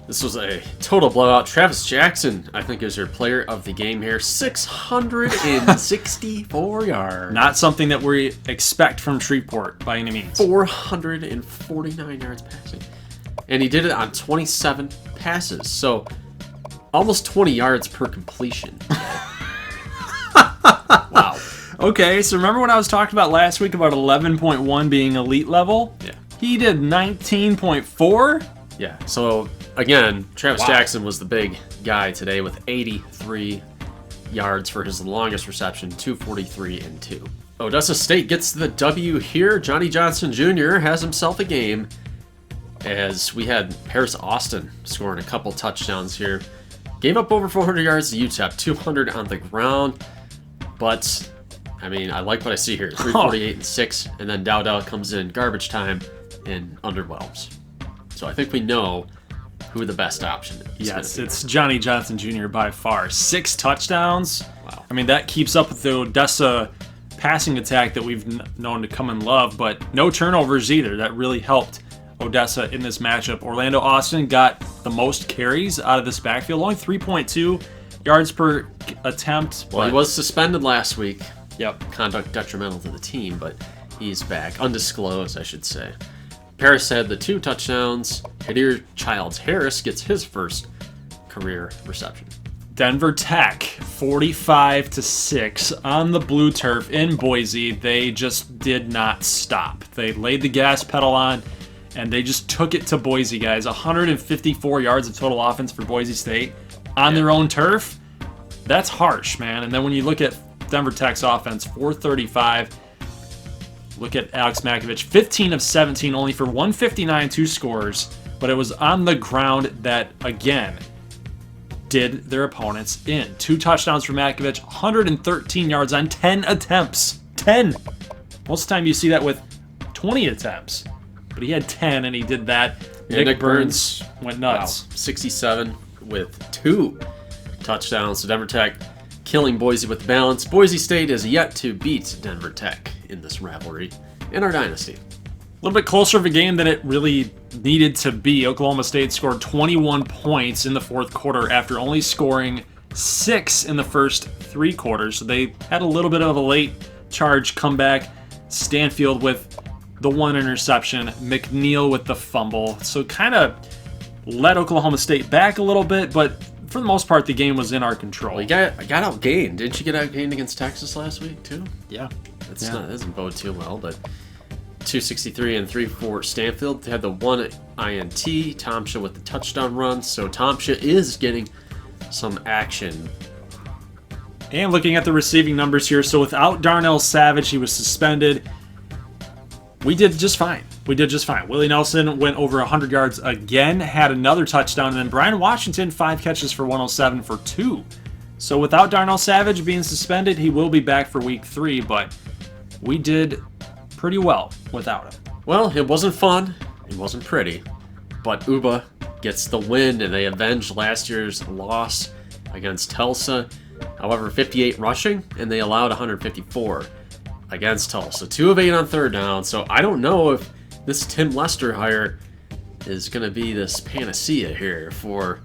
Speaker 3: This was a total blowout. Travis Jackson, I think, is your player of the game here. 664 yards.
Speaker 1: Not something that we expect from Shreveport by any means.
Speaker 3: 449 yards passing. And he did it on 27 passes. So almost 20 yards per completion. Wow.
Speaker 1: Okay, so remember when I was talking about last week about 11.1 being elite level?
Speaker 3: Yeah.
Speaker 1: He did 19.4?
Speaker 3: Yeah, so again, Travis Jackson was the big guy today with 83 yards for his longest reception, 243 and 2. Odessa State gets the W here. Johnny Johnson Jr. has himself a game, as we had Paris Austin scoring a couple touchdowns here. Gave up over 400 yards to UTEP, 200 on the ground, but I mean, I like what I see here. 348 and 6, and then Dowdell comes in garbage time and underwhelms. So I think we know who the best option is.
Speaker 1: Yes, it's Johnny Johnson Jr. by far. 6 touchdowns.
Speaker 3: Wow.
Speaker 1: I mean, that keeps up with the Odessa passing attack that we've known to come and love, but no turnovers either. That really helped Odessa in this matchup. Orlando Austin got the most carries out of this backfield, only 3.2 yards per attempt.
Speaker 3: Well, he was suspended last week.
Speaker 1: Yep.
Speaker 3: Conduct detrimental to the team, but he's back. Undisclosed, I should say. Paris had the 2 touchdowns. Kadir Childs-Harris gets his first career reception.
Speaker 1: Denver Tech, 45-6 on the blue turf in Boise. They just did not stop. They laid the gas pedal on, and they just took it to Boise, guys. 154 yards of total offense for Boise State on their own turf. That's harsh, man. And then when you look at Denver Tech's offense, 435. Look at Alex Makovich, 15 of 17, only for 159, 2 scores. But it was on the ground that, again, did their opponents in. 2 touchdowns for Makovich, 113 yards on 10 attempts. 10! Most of the time you see that with 20 attempts. But he had 10, and he did that. Nick Burns went nuts.
Speaker 3: Wow. 67 with 2 touchdowns. So Denver Tech killing Boise with balance. Boise State is yet to beat Denver Tech in this rivalry in our dynasty.
Speaker 1: A little bit closer of a game than it really needed to be. Oklahoma State scored 21 points in the 4th quarter after only scoring 6 in the first 3 quarters. So they had a little bit of a late charge comeback. Stanfield with the 1 interception. McNeil with the fumble. So kind of led Oklahoma State back a little bit, but for the most part, the game was in our control.
Speaker 3: Well, you got outgained. Didn't you get outgained against Texas last week, too?
Speaker 1: Yeah.
Speaker 3: That doesn't bode too well, but 263 and 3 for Stanfield. They had the 1 INT. Tomsha with the touchdown run, so Tomsha is getting some action.
Speaker 1: And looking at the receiving numbers here, so without Darnell Savage, he was suspended. we did just fine. Willie Nelson went over 100 yards again, had another touchdown, and then Brian Washington, 5 catches for 107 for 2. So without Darnell Savage being suspended, he will be back for week 3, but we did pretty well without him.
Speaker 3: Well, it wasn't fun. It wasn't pretty. But Uba gets the win, and they avenged last year's loss against Tulsa. However, 58 rushing, and they allowed 154 against Tulsa. 2 of 8 on third down. So I don't know if this Tim Lester hire is going to be this panacea here for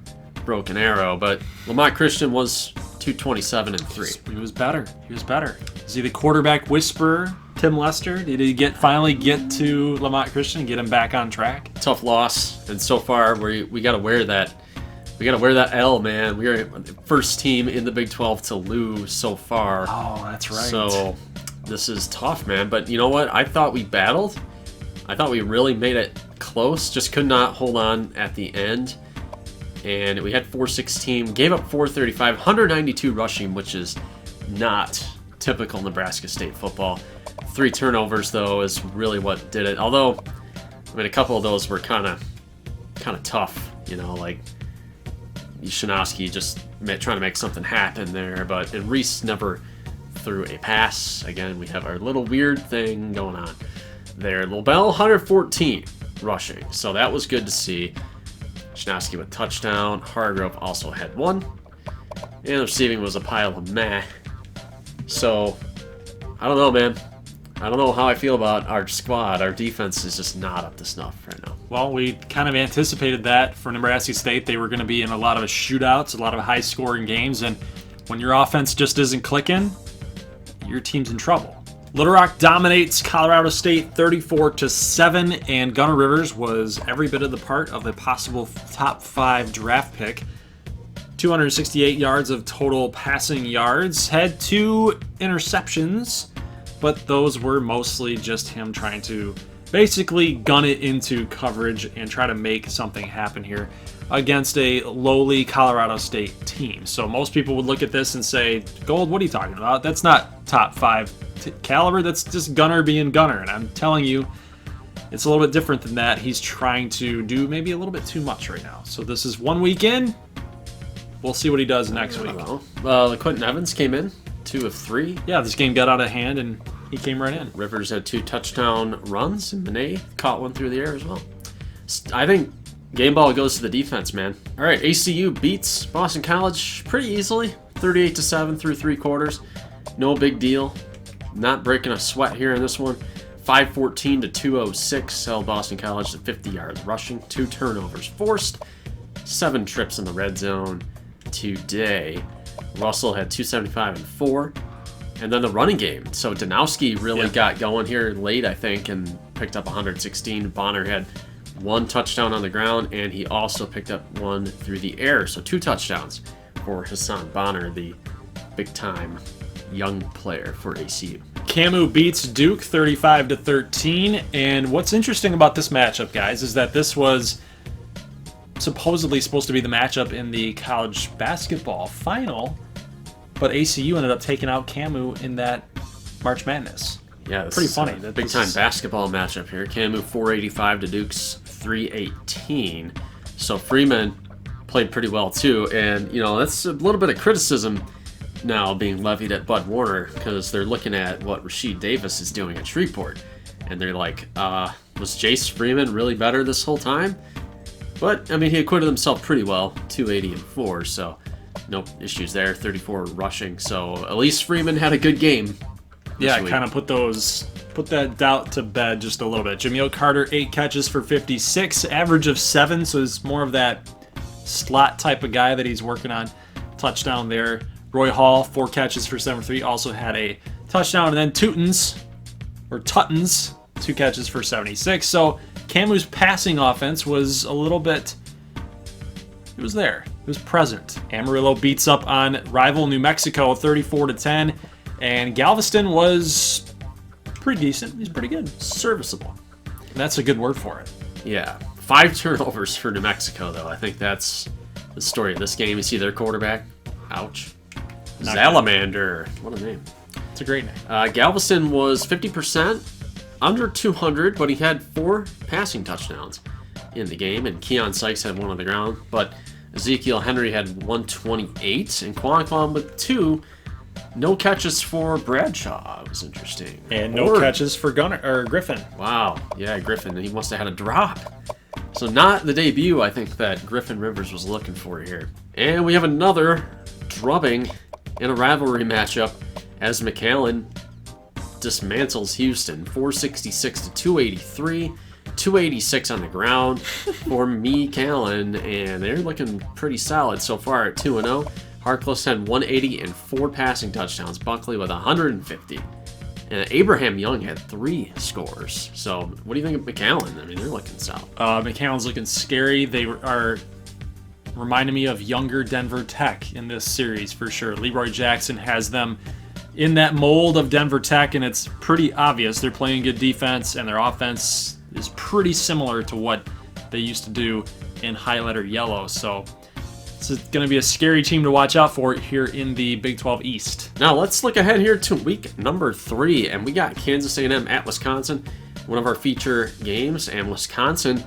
Speaker 3: Broken Arrow. But Lamont Christian was 227 and 3.
Speaker 1: He was better. Is he the quarterback whisperer, Tim Lester? Did he finally get to Lamont Christian and get him back on track?
Speaker 3: Tough loss, and so far we got to wear that. We got to wear that L, man. We are the first team in the Big 12 to lose so far.
Speaker 1: Oh, that's right.
Speaker 3: So this is tough, man. But you know what? I thought we battled. I thought we really made it close. Just could not hold on at the end. And we had 416, gave up 435, 192 rushing, which is not typical Nebraska State football. 3 turnovers, though, is really what did it. Although, I mean, a couple of those were kind of tough, you know, like Shinoski just trying to make something happen there. And Reese never threw a pass. Again, we have our little weird thing going on there. Lobel, 114 rushing, so that was good to see. Shinoski with touchdown. Hargrove also had 1. And the receiving was a pile of meh. So, I don't know, man. I don't know how I feel about our squad. Our defense is just not up to snuff right now.
Speaker 1: Well, we kind of anticipated that for Nebraska State. They were going to be in a lot of shootouts, a lot of high-scoring games, and when your offense just isn't clicking, your team's in trouble. Little Rock dominates Colorado State 34-7, and Gunnar Rivers was every bit of the part of a possible top 5 draft pick. 268 yards of total passing yards, had 2 interceptions, but those were mostly just him trying to basically gun it into coverage and try to make something happen here against a lowly Colorado State team. So most people would look at this and say, Gold, what are you talking about? That's not top 5 caliber, that's just Gunnar being Gunnar. And I'm telling you, it's a little bit different than that. He's trying to do maybe a little bit too much right now. So this is 1 week in. We'll see what he does next week.
Speaker 3: Quentin Evans came in, 2 of 3.
Speaker 1: Yeah, this game got out of hand and he came right in.
Speaker 3: Rivers had 2 touchdown runs, and Monet caught 1 through the air as well. I think game ball goes to the defense, man. All right, ACU beats Boston College pretty easily, 38-7 through 3 quarters. No big deal. Not breaking a sweat here in this one. 514 to 206 held Boston College to 50 yards rushing, 2 turnovers forced, 7 trips in the red zone today. Russell had 275 and 4. And then the running game. So Danowski really got going here late, I think, and picked up 116. Bonner had 1 touchdown on the ground, and he also picked up 1 through the air. So 2 touchdowns for Hassan Bonner, the big-time young player for ACU.
Speaker 1: Camu beats Duke 35-13. And what's interesting about this matchup, guys, is that this was supposedly supposed to be the matchup in the college basketball final, but ACU ended up taking out Camu in that March Madness.
Speaker 3: Yeah, this
Speaker 1: pretty
Speaker 3: is
Speaker 1: funny.
Speaker 3: A big-time basketball matchup here. Camu 485 to Duke's 318. So Freeman played pretty well too, and you know that's a little bit of criticism now being levied at Bud Warner because they're looking at what Rasheed Davis is doing at Shreveport, and they're like, was Jace Freeman really better this whole time? But I mean, he acquitted himself pretty well, 280 and 4, so no issues there. 34 rushing, so at least Freeman had a good game.
Speaker 1: Yeah, kind of put that doubt to bed just a little bit. Jameel Carter, 8 catches for 56, average of 7, so it's more of that slot type of guy that he's working on. Touchdown there. Roy Hall, 4 catches for 73, also had a touchdown. And then Tuttons, 2 catches for 76. So Camu's passing offense was a little bit, it was there. It was present. Amarillo beats up on rival New Mexico 34-10. And Galveston was pretty decent. He's pretty good.
Speaker 3: Serviceable.
Speaker 1: That's a good word for it.
Speaker 3: Yeah. 5 turnovers for New Mexico, though. I think that's the story of this game. You see their quarterback? Ouch. Salamander. What a name.
Speaker 1: It's a great name.
Speaker 3: Galveston was 50%, under 200, but he had 4 passing touchdowns in the game, and Keon Sykes had 1 on the ground, but Ezekiel Henry had 128, and Quanquan with 2. No catches for Bradshaw. It was interesting.
Speaker 1: And no catches for Griffin.
Speaker 3: Wow. Yeah, Griffin. He must have had a drop. So not the debut, I think, that Griffin Rivers was looking for here. And we have another drubbing in a rivalry matchup as McAllen dismantles Houston. 466 to 283. 286 on the ground for McAllen, and they're looking pretty solid so far at 2-0. Harkless had 180 and 4 passing touchdowns. Buckley with 150. And Abraham Young had 3 scores. So what do you think of McAllen? I mean, they're looking solid.
Speaker 1: McAllen's looking scary. They are reminding me of younger Denver Tech in this series for sure. Leroy Jackson has them in that mold of Denver Tech, and it's pretty obvious. They're playing good defense, and their offense is pretty similar to what they used to do in highlighter yellow. So it's going to be a scary team to watch out for here in the Big 12 East.
Speaker 3: Now let's look ahead here to week number 3, and we got Kansas A&M at Wisconsin, one of our feature games, and Wisconsin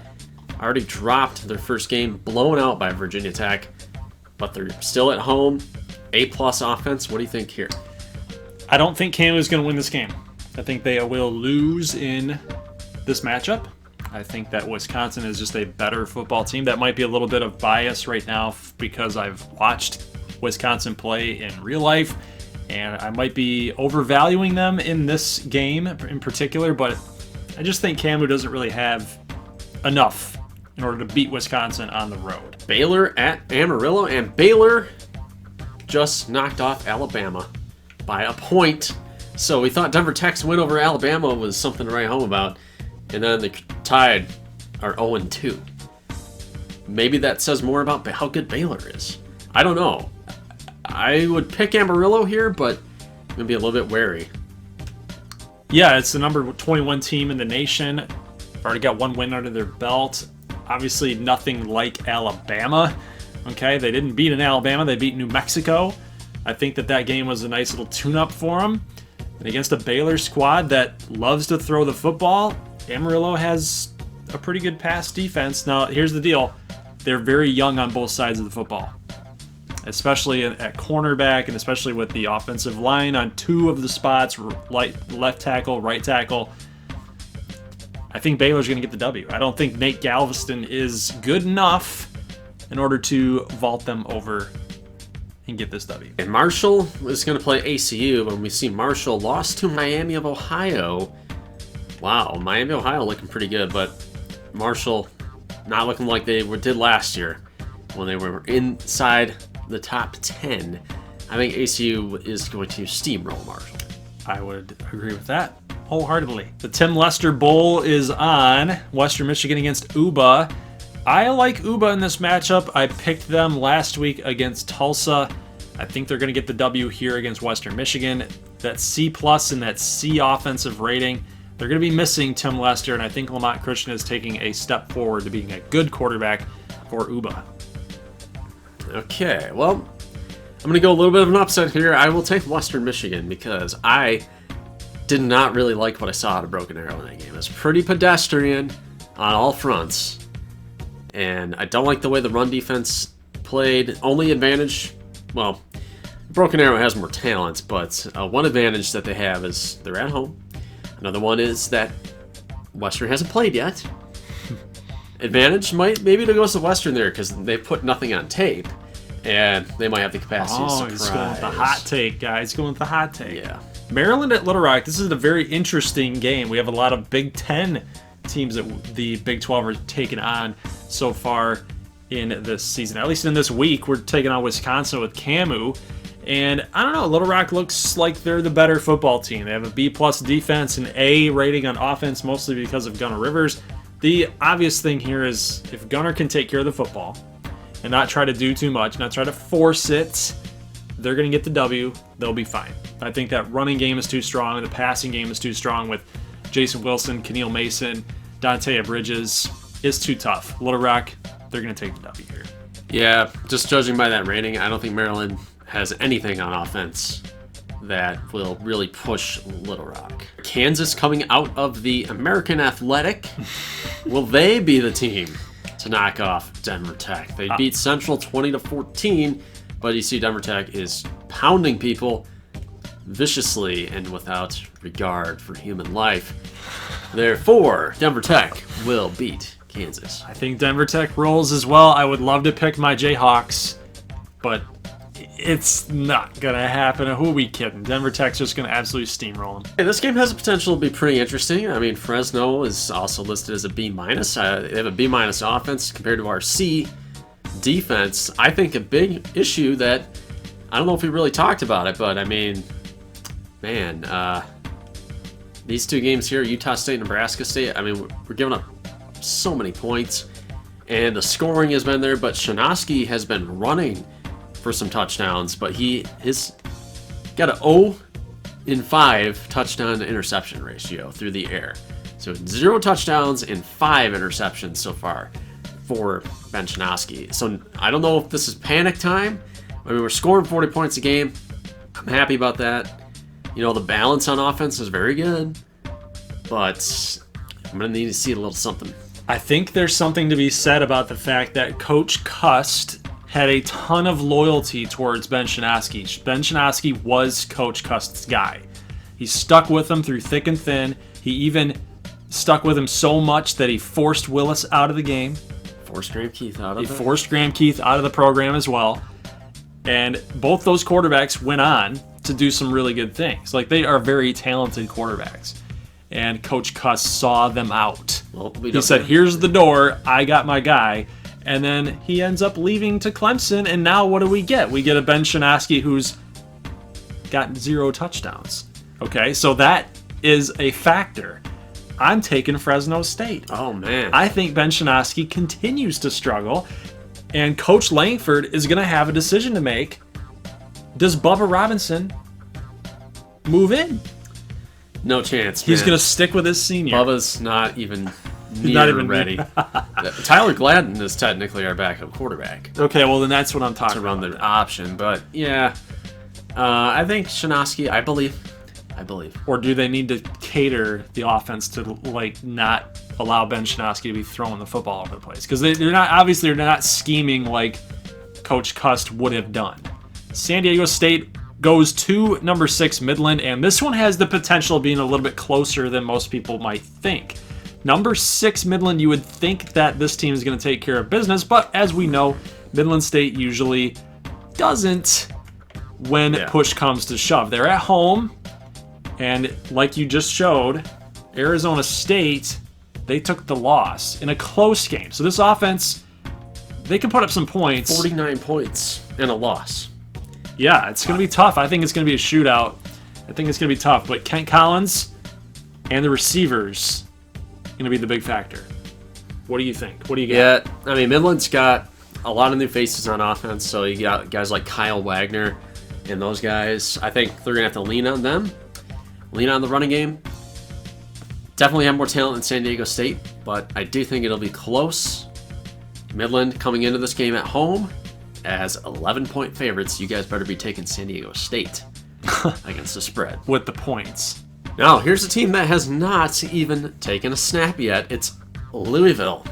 Speaker 3: already dropped their first game, blown out by Virginia Tech, but they're still at home. A+ offense. What do you think here?
Speaker 1: I don't think Camu's going to win this game. I think they will lose in this matchup. I think that Wisconsin is just a better football team. That might be a little bit of bias right now because I've watched Wisconsin play in real life, and I might be overvaluing them in this game in particular, but I just think Camu doesn't really have enough in order to beat Wisconsin on the road.
Speaker 3: Baylor at Amarillo, and Baylor just knocked off Alabama by a point. So we thought Denver Tech's win over Alabama was something to write home about. And then the Tide are 0-2. Maybe that says more about how good Baylor is. I don't know. I would pick Amarillo here, but I'm going to be a little bit wary.
Speaker 1: Yeah, it's the number 21 team in the nation. They've already got 1 win under their belt. Obviously nothing like Alabama. Okay, they didn't beat in Alabama. They beat New Mexico. I think that game was a nice little tune-up for them. And against a Baylor squad that loves to throw the football, Amarillo has a pretty good pass defense. Now, here's the deal. They're very young on both sides of the football, especially at cornerback and especially with the offensive line on 2 of the spots, left tackle, right tackle. I think Baylor's going to get the W. I don't think Nate Galveston is good enough in order to vault them over and get this W.
Speaker 3: And Marshall is going to play ACU, and we see Marshall lost to Miami of Ohio. Wow, Miami, Ohio looking pretty good, but Marshall not looking like they did last year when they were inside the top 10. I think ACU is going to steamroll Marshall.
Speaker 1: I would agree with that wholeheartedly. The Tim Lester Bowl is on. Western Michigan against UBA. I like UBA in this matchup. I picked them last week against Tulsa. I think they're going to get the W here against Western Michigan. That C+ and that C offensive rating. They're going to be missing Tim Lester, and I think Lamont Christian is taking a step forward to being a good quarterback for UBA.
Speaker 3: Okay, well, I'm going to go a little bit of an upset here. I will take Western Michigan because I did not really like what I saw out of Broken Arrow in that game. It was pretty pedestrian on all fronts, and I don't like the way the run defense played. Only advantage, well, Broken Arrow has more talent, but one advantage that they have is they're at home. Another one is that Western hasn't played yet. Advantage maybe to go to Western there because they put nothing on tape, and they might have the capacity to surprise.
Speaker 1: He's going with the hot take, guys. He's going with the hot take.
Speaker 3: Yeah.
Speaker 1: Maryland at Little Rock. This is a very interesting game. We have a lot of Big Ten teams that the Big 12 are taking on so far in this season. At least in this week, we're taking on Wisconsin with Camu. And I don't know, Little Rock looks like they're the better football team. They have a B+ defense, an A rating on offense, mostly because of Gunnar Rivers. The obvious thing here is if Gunnar can take care of the football and not try to do too much, not try to force it, they're going to get the W. They'll be fine. I think that running game is too strong. The passing game is too strong with Jason Wilson, Keneal Mason, Dante Bridges. It's too tough. Little Rock, they're going to take the W here.
Speaker 3: Yeah, just judging by that rating, I don't think Maryland has anything on offense that will really push Little Rock. Kansas coming out of the American Athletic. Will they be the team to knock off Denver Tech? They beat Central 20-14, but you see Denver Tech is pounding people viciously and without regard for human life. Therefore, Denver Tech will beat Kansas.
Speaker 2: I think Denver Tech rolls as well. I would love to pick my Jayhawks, but it's not going to happen. Who are we kidding? Denver Tech's just going to absolutely steamroll them.
Speaker 3: Hey, this game has the potential to be pretty interesting. I mean, Fresno is also listed as a B-. They have a B- offense compared to our C defense. I think a big issue that, I don't know if we really talked about it, but I mean, man, these two games here, Utah State, Nebraska State, I mean, we're giving up so many points, and the scoring has been there, but Shinoski has been running for some touchdowns, but he's got an 0-5 touchdown to interception ratio through the air. So 0 touchdowns and 5 interceptions so far for Ben Shinoski. So I don't know if this is panic time. I mean, we're scoring 40 points a game. I'm happy about that. You know, the balance on offense is very good, but I'm going to need to see a little something.
Speaker 2: I think there's something to be said about the fact that Coach Cust had a ton of loyalty towards Ben Shinoski. Ben Shinoski was Coach Cust's guy. He stuck with him through thick and thin. He even stuck with him so much that he forced Willis out of the game.
Speaker 3: Forced Graham Keith out of it.
Speaker 2: He forced Graham Keith out of the program as well. And both those quarterbacks went on to do some really good things. Like, they are very talented quarterbacks. And Coach Cust saw them out.
Speaker 3: Well,
Speaker 2: he said, here's the door. I got my guy. And then he ends up leaving to Clemson, and now what do we get? We get a Ben Shinoski who's got 0 touchdowns. Okay, so that is a factor. I'm taking Fresno State.
Speaker 3: Oh, man.
Speaker 2: I think Ben Shinoski continues to struggle, and Coach Langford is going to have a decision to make. Does Bubba Robinson move in?
Speaker 3: No chance,
Speaker 2: He's
Speaker 3: man.
Speaker 2: going to stick with his senior.
Speaker 3: Bubba's not even ready. Tyler Gladden is technically our backup quarterback
Speaker 2: Okay, well then that's what I'm talking
Speaker 3: to run
Speaker 2: about.
Speaker 3: the option, but yeah, I think Shinoski. I believe.
Speaker 2: Or do they need to cater the offense to like not allow Ben Shinoski to be throwing the football all over the place? Because they're not scheming like Coach Cust would have done. San Diego State goes to number 6 Midland, and this one has the potential of being a little bit closer than most people might think. Number 6 Midland, you would think that this team is going to take care of business, but as we know, Midland State usually doesn't when push comes to shove. They're at home, and like you just showed, Arizona State, they took the loss in a close game. So this offense, they can put up some points.
Speaker 3: 49 points and a loss.
Speaker 2: Yeah, it's going to be tough. I think it's going to be a shootout. I think it's going to be tough, but Kent Collins and the receivers going to be the big factor. What do you think? What do you got?
Speaker 3: Yeah, I mean, Midland's got a lot of new faces on offense, so you got guys like Kyle Wagner and those guys. I think they're going to have to lean on them, lean on the running game. Definitely have more talent than San Diego State, but I do think it'll be close. Midland coming into this game at home as 11-point favorites. You guys better be taking San Diego State against the spread.
Speaker 2: With the points.
Speaker 3: Now, here's a team that has not even taken a snap yet. It's Louisville.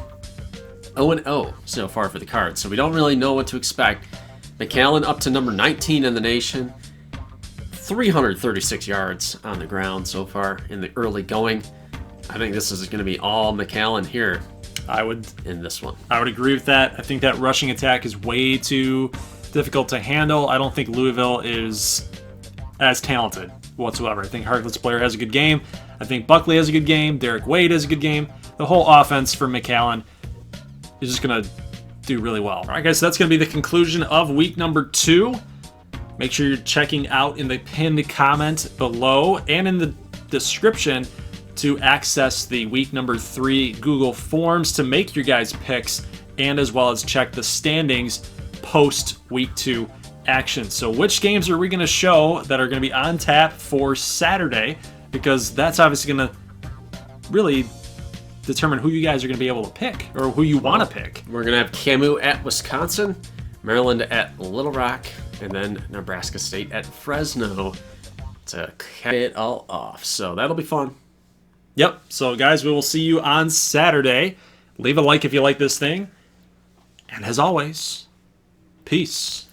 Speaker 3: 0-0 so far for the Cards, so we don't really know what to expect. McAllen up to number 19 in the nation. 336 yards on the ground so far in the early going. I think this is going to be all McAllen here in this one.
Speaker 2: I would agree with that. I think that rushing attack is way too difficult to handle. I don't think Louisville is as talented whatsoever. I think Harkless Blair has a good game. I think Buckley has a good game. Derek Wade has a good game. The whole offense for McAllen is just going to do really well. All right, guys, so that's going to be the conclusion of week number 2. Make sure you're checking out in the pinned comment below and in the description to access the week number 3 Google Forms to make your guys' picks, and as well as check the standings post week 2 action. So which games are we going to show that are going to be on tap for Saturday? Because that's obviously going to really determine who you guys are going to be able to pick, or who you want to pick.
Speaker 3: We're going to have Camus at Wisconsin, Maryland at Little Rock, and then Nebraska State at Fresno. to cap it all off. So that'll be fun.
Speaker 1: Yep. So, guys, we will see you on Saturday. Leave a like if you like this thing. And as always, peace.